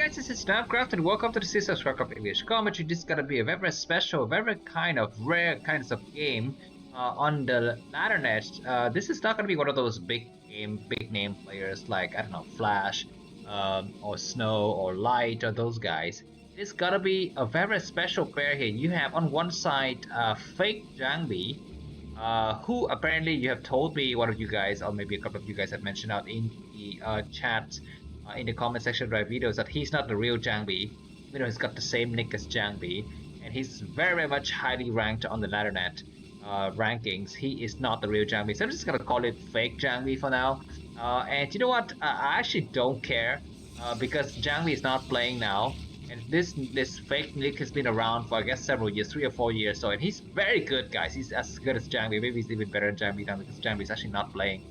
guys, this is Namcraft and welcome to the series of Starcraft English commentary. This is gonna be a very special, very kind of rare kinds of game on the Laddernet. This is not gonna be one of those big name players like, I don't know, Flash or Snow or Light or those guys. It's gotta be a very special player here. You have on one side fake Jangbi, who apparently you have told me, one of you guys or maybe a couple of you guys have mentioned out in the chat in the comment section of my videos that he's not the real Jangbi, even though he's got the same nick as Jangbi, and he's very much highly ranked on the Laddernet rankings. He is not the real Jangbi, so I'm just gonna call it fake Jangbi for now. And you know what? I actually don't care because Jangbi is not playing now, and this fake nick has been around for I guess several years, 3 or 4 years. So, and he's very good, guys. He's as good as Jangbi. Maybe he's even better than Jangbi now because Jangbi is actually not playing.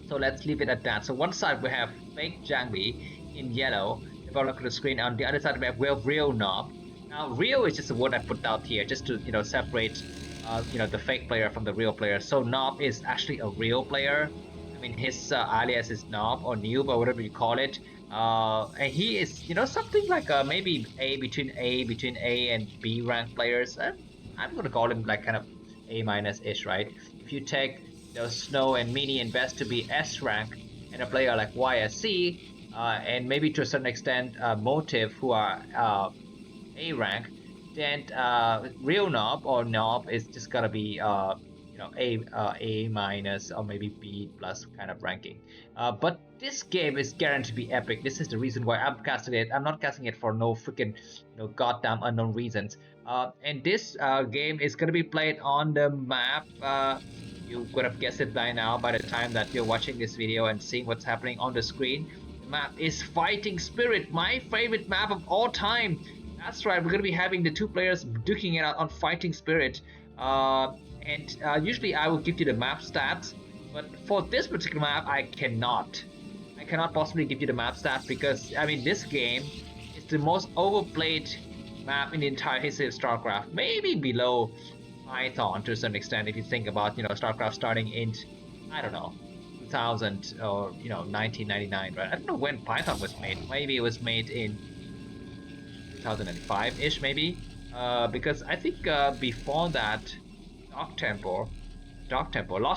So let's leave it at that. So one side we have fake Jangbi in yellow. If I look at the screen, on the other side we have real nOOB. Now real is just a word I put out here just to separate the fake player from the real player. So nOOB is actually a real player. I mean his alias is nOOB or nOOB or whatever you call it. And he is something like maybe between A and B rank players. I'm gonna call him like kind of A-ish, right? If you take Snow and Mini and Best to be S rank, and a player like YSC, and maybe to a certain extent Motive, who are A rank, then real nOOB or nOOB is just gonna be A minus or maybe B plus kind of ranking. But this game is guaranteed to be epic. This is the reason why I'm casting it. I'm not casting it for no freaking goddamn unknown reasons. And this game is gonna be played on the map. You could have guessed it by now by the time that you're watching this video and seeing what's happening on the screen. The map is Fighting Spirit, my favorite map of all time. That's right, we're going to be having the two players duking it out on Fighting Spirit. And usually I will give you the map stats, but for this particular map I cannot possibly give you the map stats because, I mean, this game is the most overplayed map in the entire history of Starcraft. Maybe below Python to a certain extent, if you think about Starcraft starting in, I don't know, 2000 or 1999, right? I don't know when Python was made. Maybe it was made in 2005-ish, maybe, because I think before that, Lost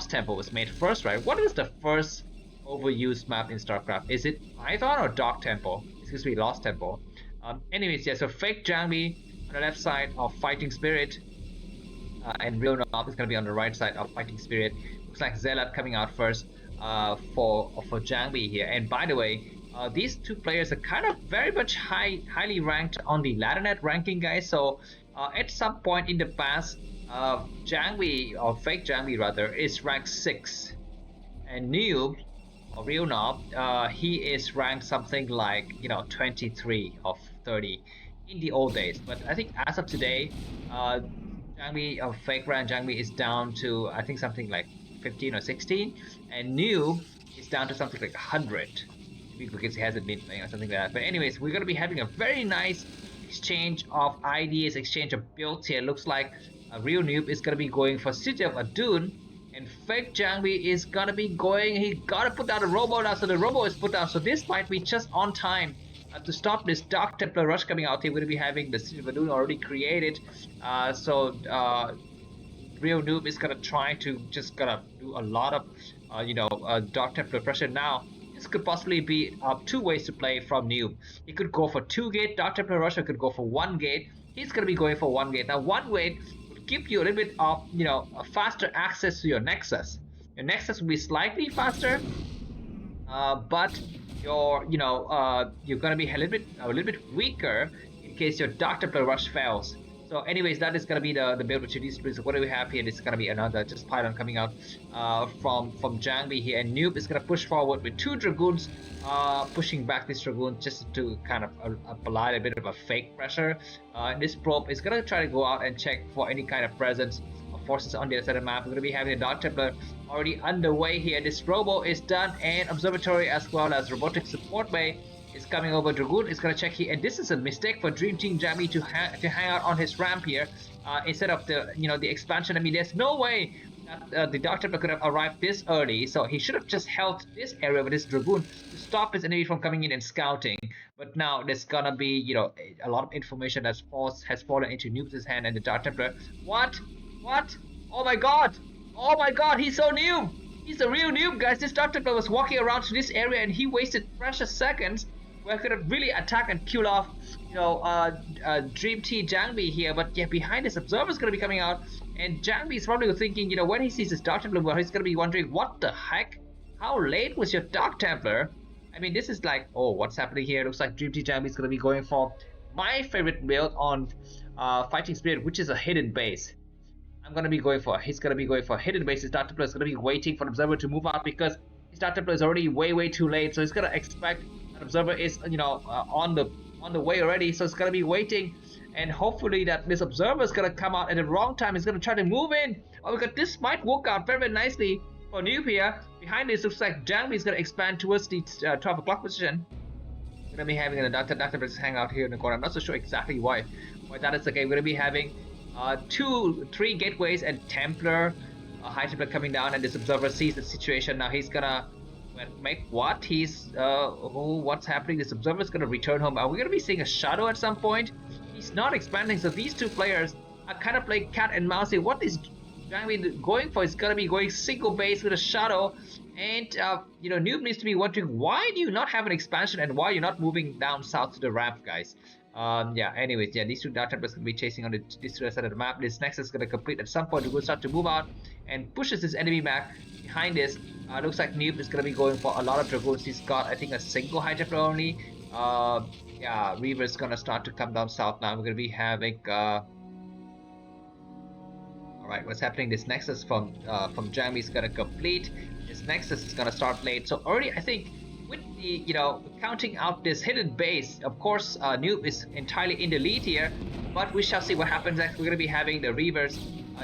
Temple was made first, right? What is the first overused map in Starcraft? Is it Python or Dark Temple? Excuse me, Lost Temple. Anyways, yeah. So fake Jangbi on the left side of Fighting Spirit. And real nOOB is going to be on the right side of Fighting Spirit. Looks like Zelle coming out first for Jangbi here. And by the way, these two players are kind of very much highly ranked on the Laddernet ranking, guys. So at some point in the past, Jangbi, or fake Jangbi rather, is ranked 6. And nOOB, or real nOOB, he is ranked something like 23 of 30 in the old days. But I think as of today, Jangbi, or fake brand Jangbi, is down to I think something like 15 or 16, and nOOB is down to something like 100 because he hasn't been playing or something like that. But anyways, we're gonna be having a very nice exchange of ideas, exchange of builds here. Looks like a real nOOB is gonna be going for City of Adun, and fake Jangbi is gonna be going. He gotta put down a robo now, so the robo is put down. So this might be just on time to stop this Dark Templar rush coming out here. We're going to be having the City of Adun already created. So real nOOB is going to try to just gonna do a lot of Dark Templar pressure. Now this could possibly be 2 ways to play from nOOB. He could go for 2 gate Dark Templar rush, or could go for 1 gate. He's going to be going for 1 gate. Now 1 gate would give you a little bit of a faster access to your Nexus. Your Nexus will be slightly faster, but you're gonna be a little bit weaker in case your Dark Templar rush fails. So anyways, that is gonna be the build which it is. So what do we have here? This is gonna be another just Python coming out from Jangbi here, and nOOB is gonna push forward with 2 Dragoons, pushing back this Dragoon just to kind of apply a bit of a fake pressure. This probe is gonna try to go out and check for any kind of presence of forces on the other side of the map. We're gonna be having a Dark Templar already underway here. This robo is done, and observatory as well as robotic support bay is coming over. Dragoon is going to check here, and this is a mistake for Dream Team Jangbi to hang out on his ramp here instead of the expansion. I mean, there's no way that the Dark Templar could have arrived this early, so he should have just held this area with his Dragoon to stop his enemy from coming in and scouting. But now there's gonna be, you know, a lot of information has fallen into Noob's hand and the Dark Templar. What? What? Oh my god! Oh my god, he's so new! He's a real noob, guys. This Dark Templar was walking around to this area and he wasted precious seconds where he could have really attacked and killed off, you know, Dream T Jangbi here. But yeah, behind this Observer's gonna be coming out, and Jangbi is probably thinking, you know, when he sees this Dark Templar, he's gonna be wondering, what the heck? How late was your Dark Templar? I mean, this is like, oh, what's happening here? It looks like Dream T Jangbi is gonna be going for my favorite build on Fighting Spirit, which is a hidden base. He's gonna be going for hidden base. His Dark Templar is gonna be waiting for the Observer to move out because his Dark Templar is already way too late. So he's gonna expect that Observer is, you know, on the way already. So it's gonna be waiting, and hopefully that this Observer is gonna come out at the wrong time. He's gonna try to move in. Oh, because this might work out very nicely for Noob here. Behind this looks like Jangbi is gonna expand towards the 12 o'clock position. We're gonna be having the Dark Templar hang out here in the corner. I'm not so sure exactly why that is the case. We're gonna be having 3 gateways and Templar, High Templar coming down, and this Observer sees the situation. Now he's gonna make what? What's happening? This Observer is gonna return home. Are we gonna be seeing a Shadow at some point? He's not expanding, so these two players are kind of playing cat and mouse here. What is Jangbi going for? He's gonna be going single base with a Shadow, and you know, Noob needs to be wondering, why do you not have an expansion and why you're not moving down south to the ramp, guys? Yeah, anyways, yeah, these two Dark Templars going to be chasing on this side of the map. This Nexus is going to complete at some point. We're going to start to move out and pushes this enemy back. Behind this, looks like Noob is going to be going for a lot of Dragoons. He's got, I think, a single High Templar only. Yeah, Reaver is going to start to come down south now. We're going to be having... Alright, what's happening? This Nexus from Jangbi is going to complete. This Nexus is going to start late. So already, I think... with the, you know, counting out this hidden base, of course, Noob is entirely in the lead here, but we shall see what happens next. We're going to be having the Reavers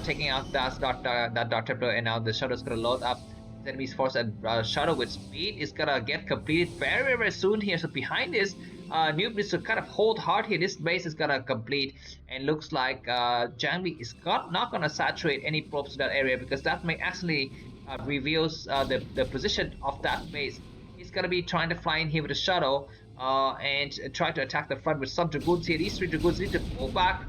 taking out that Dark Templar, and now the Shadow is going to load up his enemy's force, and Shadow with speed is going to get completed very soon here. So behind this, Noob needs to kind of hold hard here. This base is going to complete, and looks like Jangbi is not going to saturate any probes to that area, because that may actually reveals the position of that base. He's going to be trying to fly in here with a Shadow and try to attack the front with some Dragoons here. These 3 Dragoons need to pull back.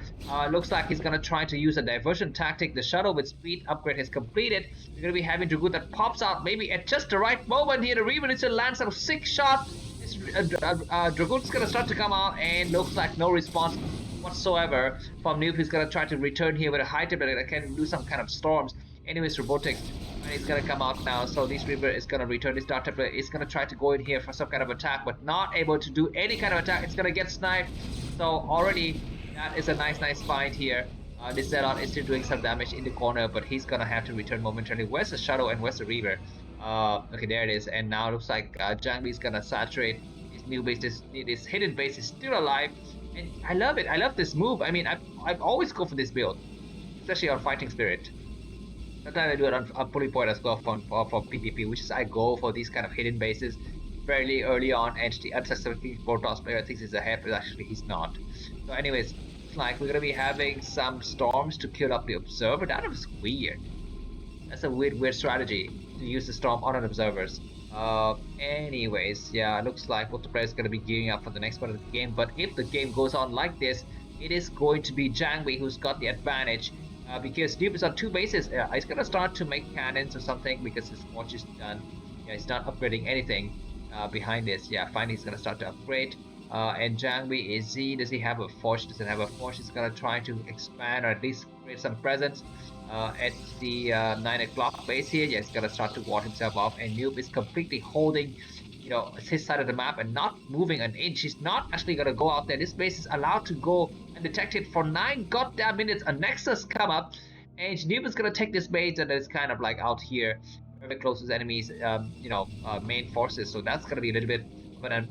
Looks like he's going to try to use a diversion tactic. The Shadow with speed upgrade has completed. We're going to be having Dragoon that pops out maybe at just the right moment here. The Reaver needs to land some 6 shots. This Dragoon's going to start to come out, and looks like no response whatsoever from Noob. He's going to try to return here with a High Templar that can do some kind of storms. Anyways, Robotics, and it's gonna come out now. So this Reaver is gonna return. This Dark Templar is gonna try to go in here for some kind of attack, but not able to do any kind of attack. It's gonna get sniped. So already that is a nice find here. This Zelle is still doing some damage in the corner, but he's gonna have to return momentarily. Where's the Shadow and where's the Reaver? Okay, there it is. And now it looks like Jangbi is gonna saturate his new base. This hidden base is still alive, and I love it. I love this move. I mean, I've always go for this build, especially on Fighting Spirit. Sometimes I do it on Bully Point as well for PvP, which is I go for these kind of hidden bases fairly early on, and the unsuspecting Protoss player thinks he's ahead, but actually he's not. So anyways, it's like we're going to be having some storms to kill up the Observer. That was weird. That's a weird strategy to use the storm on Observers. Anyways, yeah, it looks like both the players are going to be gearing up for the next part of the game, but if the game goes on like this, it is going to be Jangbi who's got the advantage. Because Noob is on 2 bases. He's gonna start to make cannons or something because his watch is done. Yeah, he's not upgrading anything behind this. Yeah, finally he's gonna start to upgrade. And Jangbi, does he have a forge? Doesn't have a forge. He's gonna try to expand or at least create some presence at the 9 o'clock base here. Yeah, he's gonna start to ward himself off. And Noob is completely holding, you know, his side of the map and not moving an inch. He's not actually gonna go out there. This base is allowed to go undetected for 9 goddamn minutes. A Nexus come up, and Noob is gonna take this base, and it's kind of like out here, very close to his enemies, you know, main forces. So that's gonna be a little bit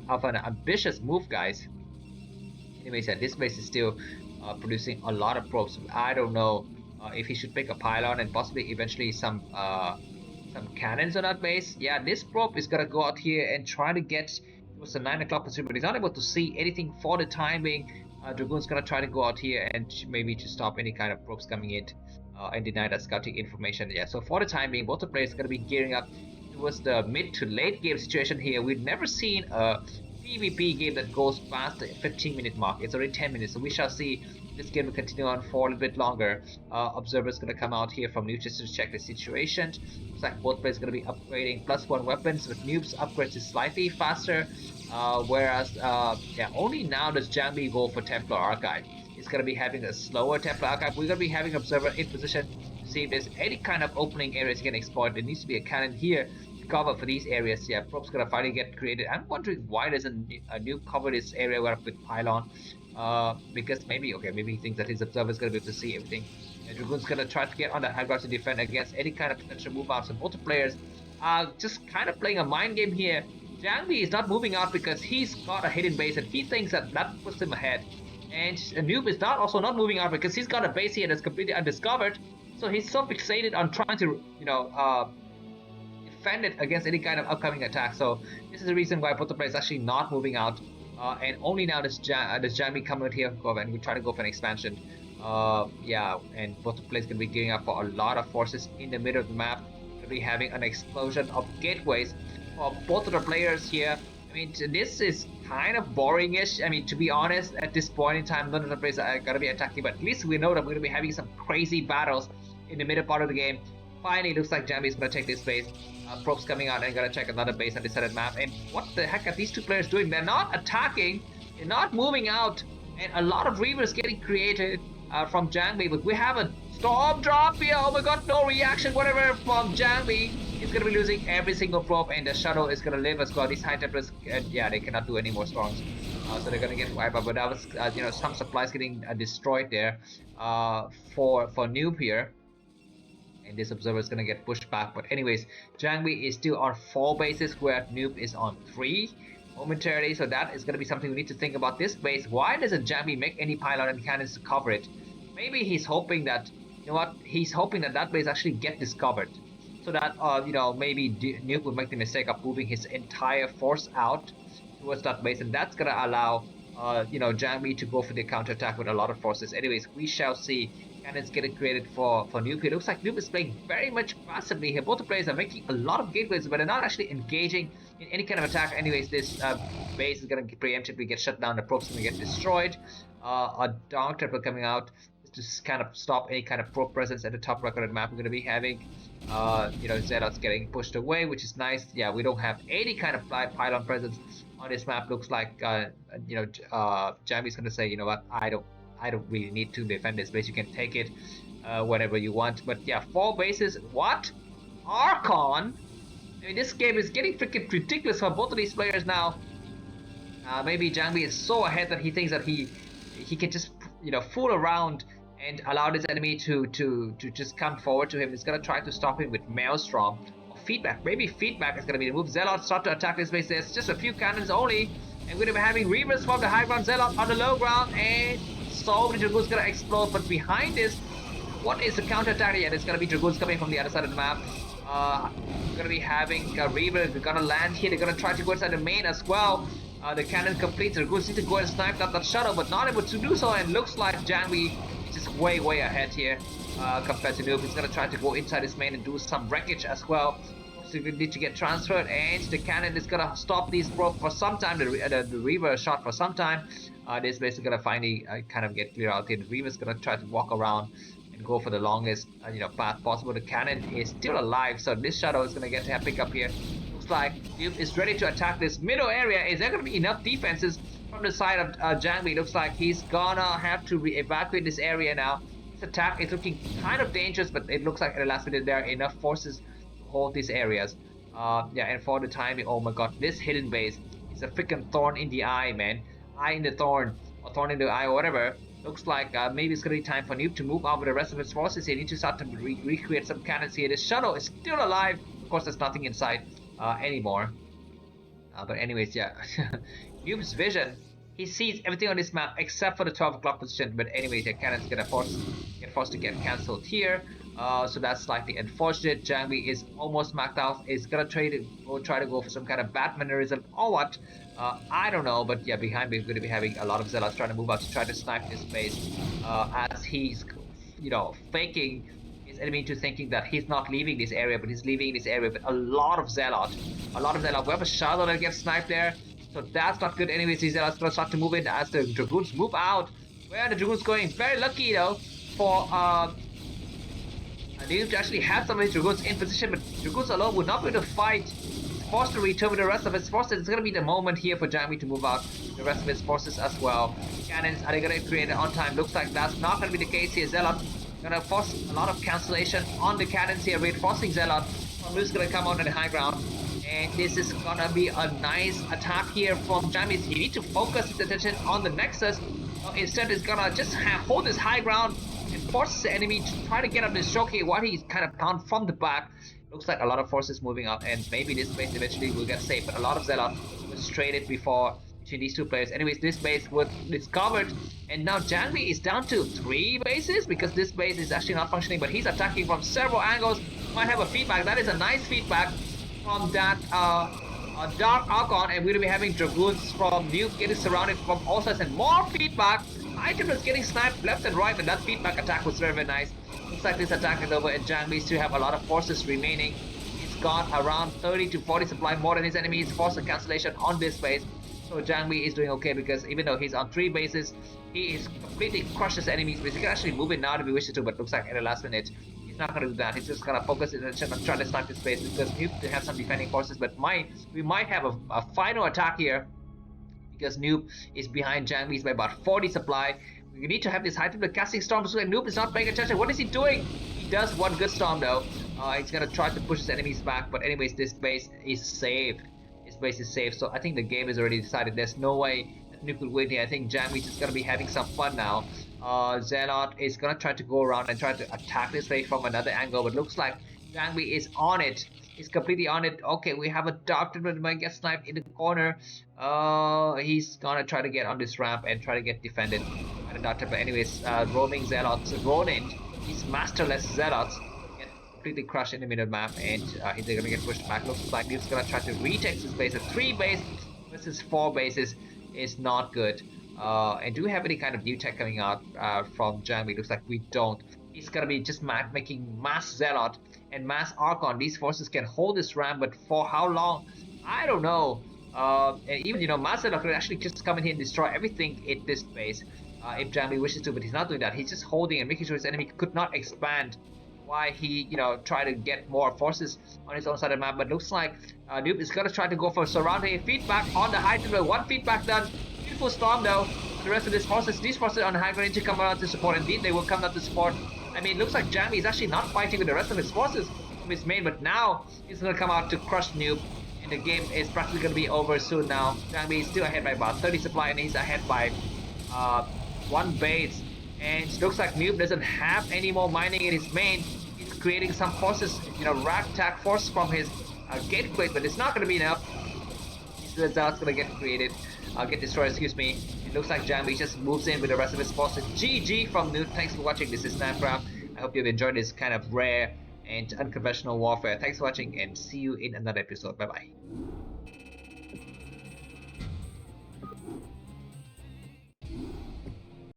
of an ambitious move, guys. Anyways, yeah, this base is still producing a lot of probes. I don't know if he should pick a pylon and possibly eventually some cannons on that base. Yeah, this probe is gonna go out here and try to get towards the 9 o'clock position, but he's not able to see anything for the time being. Dragoon's gonna try to go out here and maybe to stop any kind of probes coming in. and deny that scouting information. Yeah, so for the time being, both the players are going to be gearing up towards the mid to late game situation here. We've never seen a PvP game that goes past the 15-minute mark. It's already 10 minutes, so we shall see this game will continue on for a little bit longer. Observer's going to come out here from Noob just to check the situation. Looks like both players are going to be upgrading +1 weapons, with Noob's upgrades is slightly faster. Whereas, yeah, only now does Jangbi go for Templar Archive. It's going to be having a slower Templar Archive. We're going to be having Observer in position to see if there's any kind of opening areas you can exploit. There needs to be a cannon here to cover for these areas. Yeah, Probe's going to finally get created. I'm wondering why doesn't a Noob cover this area with Pylon? Because maybe he thinks that his Observer is going to be able to see everything. And Dragoon's going to try to get on that high ground to defend against any kind of potential move outs. So both the players are just kind of playing a mind game here. Jangbi is not moving out because he's got a hidden base and he thinks that puts him ahead. And Noob is also not moving out because he's got a base here that's completely undiscovered. So he's so fixated on trying to, defend it against any kind of upcoming attack. So this is the reason why both the players actually not moving out. And only now does Jangbi come out here and we try to go for an expansion. Yeah, and both the players can be gearing up for a lot of forces in the middle of the map. We'll be having an explosion of gateways for both of the players here. I mean, this is kind of boring-ish. I mean, to be honest, at this point in time, none of the players are going to be attacking, but at least we know that we're going to be having some crazy battles in the middle part of the game. Finally, it looks like Jangbi is going to take this base. Probe's coming out and going to check another base on this side of the map. And what the heck are these two players doing? They're not attacking, they're not moving out, and a lot of Reavers getting created from Jangbi. But we have a storm drop here. Oh my god, no reaction, whatever, from Jangbi. He's going to be losing every single probe, and the shuttle is going to live as well. These high templates, yeah, they cannot do any more storms. So they're going to get wiped out. But that was, some supplies getting destroyed there for Noob here. And this observer is going to get pushed back. But anyways, Jangbi is still on 4 bases, where Noob is on 3 momentarily. So that is going to be something we need to think about this base. Why doesn't Jangbi make any pylon and cannons to cover it? Maybe he's hoping that, he's hoping that base actually get discovered. So that, maybe Noob would make the mistake of moving his entire force out towards that base. And that's going to allow, Jangbi to go for the counterattack with a lot of forces. Anyways, we shall see. Cannons getting created for Noob. It looks like Noob is playing very much passively here. Both the players are making a lot of gateways, but they're not actually engaging in any kind of attack. Anyways, this base is going to preemptively get shut down. The probe's going to get destroyed. A Dark Triple coming out to kind of stop any kind of probe presence at the top right of the map. We're going to be having, Zealots getting pushed away, which is nice. Yeah, we don't have any kind of pylon presence on this map. Looks like, Jangbi's going to say, you know what, I don't really need to defend this base. You can take it whenever you want. But yeah, 4 bases. What? Archon? I mean, this game is getting freaking ridiculous for both of these players now. Maybe Jangbi is so ahead that he thinks that he can just, fool around and allow this enemy to just come forward to him. He's going to try to stop him with Maelstrom. Or Feedback. Maybe Feedback is going to be the move. Zealot start to attack this base. There's just a few cannons only. And we're going to be having Reavers from the high ground, Zealot on the low ground, and so many Dragoons gonna explode. But behind this, what is the counter attack? Yeah, there's gonna be Dragoons coming from the other side of the map. We're gonna be having a Reaver. They're gonna land here. They're gonna try to go inside the main as well. The cannon completes. The Dragoons need to go and snipe that shuttle, but not able to do so. And looks like Jangbi is just way ahead here compared to Noob. He's gonna try to go inside his main and do some wreckage as well. So we need to get transferred, and the cannon is gonna stop these probes for some time. The Reaver shot for some time. This base is gonna finally kind of get cleared out here. The Reaver is gonna try to walk around and go for the longest path possible. The cannon is still alive, so this shuttle is gonna get to pick up here. Looks like Noob is ready to attack this middle area. Is there gonna be enough defenses from the side of Jangbi? Looks like he's gonna have to evacuate this area now. This attack is looking kind of dangerous, but it looks like at the last minute there are enough forces to hold these areas. Yeah, and for the timing, oh my god, this hidden base is a freaking thorn in the eye, man. Eye in the thorn, or thorn in the eye, or whatever. Looks like maybe it's gonna be time for Noob to move out with the rest of his forces. He needs to start to recreate some cannons here. This shuttle is still alive. Of course, there's nothing inside anymore. But anyways, yeah. Noob's vision, he sees everything on this map except for the 12 o'clock position. But anyways, the cannons get forced to get cancelled here. So that's slightly unfortunate. Jangbi is almost maxed out. Is gonna try to go for some kind of Batmanerism or what? I don't know, but yeah, behind me we're going to be having a lot of Zealots trying to move out to try to snipe this base as he's, faking enemy into thinking that he's not leaving this area, but he's leaving this area with a lot of Zealot. We have a Shadow that gets sniped there, so that's not good. Anyways, these Zealots gonna start to move in as the Dragoons move out. Where are the Dragoons going? Very lucky though for nOOB to actually have some of his Dragoons in position, but Dragoons alone would not be able to fight. He's forced to return with the rest of his forces. It's gonna be the moment here for Jangbi to move out the rest of his forces as well. Cannons, are they gonna create it on time? Looks like that's not gonna be the case here. Zealot gonna force a lot of cancellation on the cannons here, reinforcing Zealot. nOOB's gonna come out on the high ground, and this is gonna be a nice attack here from Jangbi. He needs to focus his attention on the Nexus. Instead, he's gonna just hold his high ground and force the enemy to try to get up this choke here while he's kind of bound from the back. Looks like a lot of forces moving out, and maybe this base eventually will get saved, but a lot of Zealot was traded before between these two players. Anyways, this base was discovered, and now Jangbi is down to 3 bases because this base is actually not functioning, but he's attacking from several angles. Might have a feedback. That is a nice feedback from that Dark Archon, and we're gonna be having Dragoons from nOOB getting surrounded from all sides, and more feedback. Item is getting sniped left and right, and that feedback attack was very, very nice. Looks like this attack is over, and Jangbi still have a lot of forces remaining. He's got around 30 to 40 supply more than his enemies. Force a cancellation on this base. So Jangbi is doing okay because even though he's on 3 bases, he is completely crushed his enemies. He can actually move in now if he wishes to, but looks like at the last minute he's not going to do that. He's just going to focus his attention on trying to snipe this base because nOOB has some defending forces, but we might have a final attack here because nOOB is behind Jangbi's by about 40 supply. We need to have this high tempo casting storm so that nOOB is not paying attention. What is he doing? He does one good storm though. He's going to try to push his enemies back, but anyways, this base is safe. This base is safe, so I think the game is already decided. There's no way that nOOB could win here. I think Jangbi's just going to be having some fun now. Zealot is going to try to go around and try to attack this base from another angle, but looks like Jangbi is on it. He's completely on it. Okay, we have a Dark Temple that might get sniped in the corner. He's gonna try to get on this ramp and try to get defended by the Dark Temple. Anyways, roaming Zealots, Ronin, these masterless Zealots get completely crushed in the middle map, and they're gonna get pushed back. Looks like he's gonna try to retake this base. A 3 base versus 4 bases is not good. And do we have any kind of new tech coming out from Jangbi? Looks like we don't. He's gonna be just making mass Zealot and mass Archon. These forces can hold this ramp, but for how long? I don't know. And even mass Zealot could actually just come in here and destroy everything in this base if Jangbi wishes to, but he's not doing that. He's just holding and making sure his enemy could not expand. Why he try to get more forces on his own side of the map, but looks like nOOB is gonna try to go for surrounding feedback on the high tempo. 1 feedback done. Beautiful storm though. The rest of these forces on the high ground need to come out to support. Indeed, they will come out to support. I mean, looks like Jangbi is actually not fighting with the rest of his forces from his main, but now he's gonna come out to crush nOOB, and the game is practically gonna be over soon now. Jangbi is still ahead by about 30 supply, and he's ahead by 1 base. And it looks like nOOB doesn't have any more mining in his main. He's creating some forces, ragtag force from his gate quake, but it's not gonna be enough. The Zealot's gonna get destroyed, excuse me. It looks like Jangbi just moves in with the rest of his forces. GG from nOOB. Thanks for watching. This is Namcraft. I hope you've enjoyed this kind of rare and unconventional warfare. Thanks for watching, and see you in another episode. Bye bye.